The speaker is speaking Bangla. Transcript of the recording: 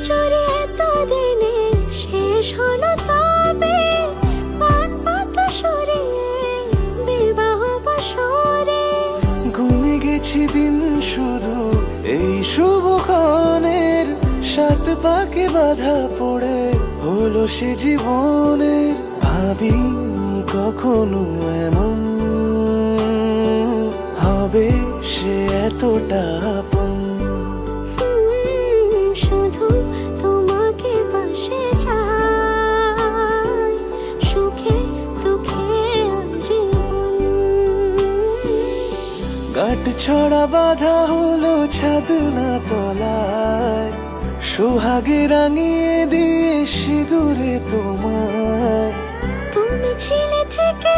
চুরি এতদিনে শেষ হলো তবে, পান পাতা সরিয়ে বিবাহ বাসরে। গুনে গেছি দিন শুধু এই শুভক্ষণের, সাত পাকে বাধা পড়ে হলো সে জীবনের। ভাবিনি কখনো এমন হবে সে এতটা আপন। শুধু তোমাকে পাশে চাই, সুখে দুঃখে আজীবন। গাঁট ছড়া বাঁধা হলো ছাদ না তলায়, সোহাগে রাঙিয়ে দিয়ে সিঁদুরে তোমায়। তুমি ছিলে থেকে